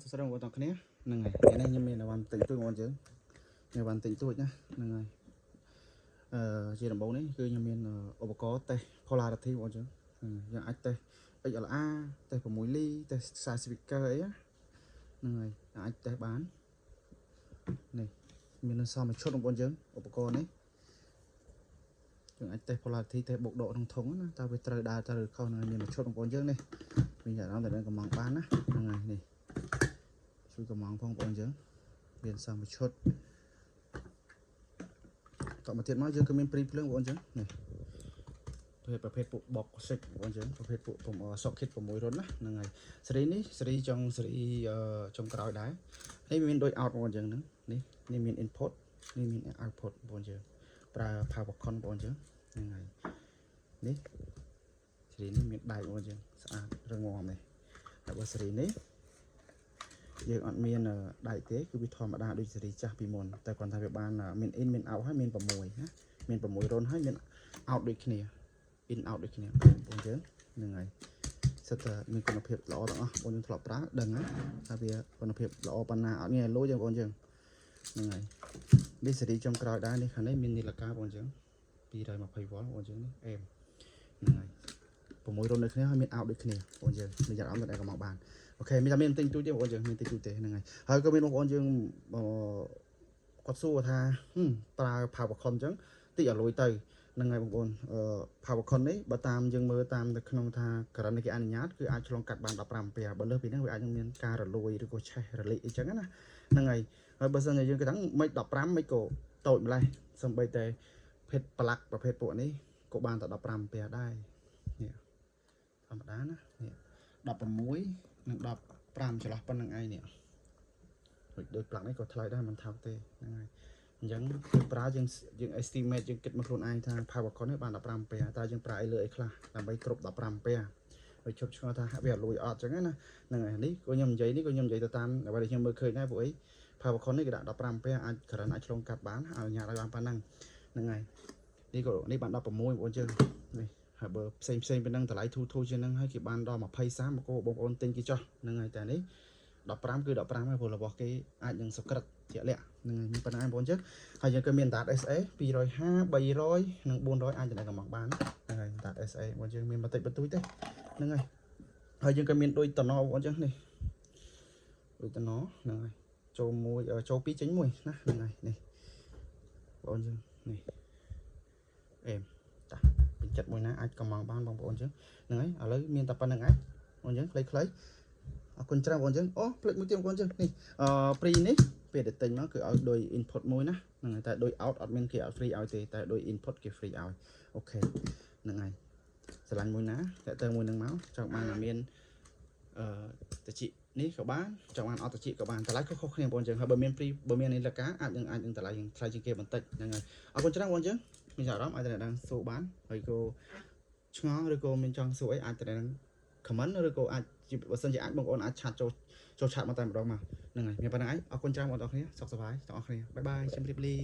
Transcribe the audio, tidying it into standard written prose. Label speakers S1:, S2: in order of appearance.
S1: สุดสรงวันตอนนี้หนึ่งไงนี่ยังมีวันติดตัววันเจอในวันติดตัวนะหนึ่งไงจีนโบนี้คือยังมีอุปกรณ์เตะพลาร์ที่วันเจอยังไอเตะไอเอลอาเตะผมมวยลีเตะสายสปิเกอร์ấyหนึ่งไงไอเตะbán này mình sao mà chốt một con trứngอุปกรณ์นี้ยังไอเตะพลาร์ที่เตะบกโดดทงทงนะตาไปตราดาตราเข้าในมีมาชดmột con trứng này mìnhอยากเอาแต่เรื่องกำมังbánนะยังไงนี่ช่วยกำมังพอง con trứng เปลี่ยนsang một chốtต่อมาเทียนมาเยอะก็มีปรีเรื่อง con trứng นี่ประเภทปุบอกเซ็ก con trứng ประเภทปุผมสอกคิดผมมวยร้นนะยังไงสรีนี้สรีจงสรีจงกระดาษได้นี่มีโดย out con trứng นึงนี่นี่มี input นี่มี output con trứng ปลา power con con trứng ยังไงนี่สรีนี้มีได้ con trứng สะอาดเรื่องงอมเลยแต่ว่าสรีนี้យើងអត់មានដៃទេគឺវាធម្មតាដូចសេរីចាស់ពីមុនតែគាត់ថាវាបានមាន in មាន out ហើយមាន6ណាមាន6រុនហើយមាន out ដូចគ្នា in out ដូចគ្នាបងយើងហ្នឹងហើយសិតតែមានគុណភាពល្អទាំងអស់បងយើងធ្លាប់ប្រើដឹងហើយថាវាគុណភាពល្អប៉ុណ្ណាអត់ងាយលួចទេបងយើងហ្នឹងហើយនេះសេរីចុងក្រោយដែរនេះខាងនេះមាននីលកាបងយើង220 វ៉ុលបងយើងនេះអេមហ្នឹងហើយ6រុនដូចគ្នាហើយមាន out ដូចគ្នាបងយើងនិយាយអត់មានតែកំងបានអូខេមានតែមានទិញទូទេបងប្អូនយើងមានទិញទូទេហ្នឹងហើយហើយក៏មានបងប្អូនយើងគាត់សួរថាប្រើ power con អញ្ចឹងតិចឲ្យលុយទៅហ្នឹងហើយបងប្អូនpower con នេះបើតាមយើងមើលតាមនៅក្នុងថាករណីគេអនុញ្ញាតគឺអាចឆ្លងកាត់បាន15 ampere បើលើសពីហ្នឹងវាអាចនឹងមានការរលួយឬក៏ឆេះរលាកអីចឹងណាហ្នឹងហើយហើយបើសិនជាយើងគិតថាមិន15មិនក៏តូចម្លេះសំបីតែភេទប្លាក់ប្រភេទពួកនេះក៏បានតែ15 ampere ដែរនេះធម្មតាណានេះ16 និង15ចន្លោះប៉ុណ្្នឹងឯងនេះដូចប្លាក់នេះក៏ថ្លៃដែរមិនថោកទេហ្នឹងហើយអញ្ចឹងគឺប្រើយើង estimate យើងគិតមកខ្លួនឯងថា power con នេះបាន15 ampere តើយើងប្រើអីលើអីខ្លះដើម្បីគ្រប់15 ampere ហើយជប់ឆ្ងល់ថាវាលួយអត់អញ្ចឹងណាហ្នឹងហើយនេះក៏ខ្ញុំនិយាយទៅតាមអ្វីដែលខ្ញុំមើលឃើញដែរពួកអី power con នេះគេដាក់15 ampere អាចគ្រាន់អាចឆ្លងកាត់បានឲ្យញ៉ាំឲ្យបានប៉ុណ្ណឹងហ្នឹងហើយនេះក៏នេះបាន16បងប្អូនយើងនេះហើយបើផ្សេងពីហ្នឹងតម្លៃធូជាងហ្នឹងហើយគេបានដល់20 30មកគោបងប្អូនទិញគេចោះហ្នឹងហើយតែនេះ15គឺ15ហើយព្រោះរបស់គេអាចនឹងសក្រិតជាក់លាក់ហ្នឹងហើយមានប៉ុណ្ណាបងប្អូនចឹងហើយយើងក៏មានដាត SA 250 300និង400អាចចំណេះកំងបានហ្នឹងហើយដាត SA បងយើងមានបន្តិចបន្តួចទេហ្នឹងហើយយើងក៏មានដូចតំណបងប្អូនចឹងនេះដូចតំណហ្នឹងហើយចូល1ចូល2ចេញ1ណាហ្នឹងហើយនេះបងប្អូនចឹងនេះអេមតាពេញចិត្តមួយណាអាចកំងបានបងប្អូនចឹងហ្នឹងហើយឥឡូវមានតែប៉ុណ្្នឹងឯងបងចឹងខ្លីៗអរគុណច្រើនបងចឹងអូផ្លេចមួយទៀតបងចឹងនេះព្រីនេះពេលដែលទិញមកគឺឲ្យដូច input មួយណាហ្នឹងហើយតែដូច out អត់មានគេអត់ free ឲ្យទេតែដូច input គេ free ឲ្យអូខេហ្នឹងហើយស្រឡាញ់មួយណាតែទៅមួយនឹងមកចង់បានមានតិចនេះក៏បានចង់បានអត់តិចក៏បានតម្លៃខុសគ្នាបងចឹងហើយបើមាន free បើមាននេះលកាអាចនឹងតម្លៃថ្លៃជាងគេបន្តិចហ្នឹងហើយអរគុណច្រើនបងចឹងមានអារម្មណ៍អាចតែដឹងសួរបានហើយក៏ឆ្ងល់ឬក៏មានចង់សួរអីអាចតែដឹង comment ឬក៏អាចបើសិនជាអាចបងប្អូនអាចឆាតចូលឆាតមកតែម្ដងមកហ្នឹងហើយមានប៉ុណ្ណឹងឯងអរគុណច្រើនបងប្អូនទាំងអស់គ្នាសុខសប្បាយទាំងអស់គ្នាបាយបាយជម្រាបលា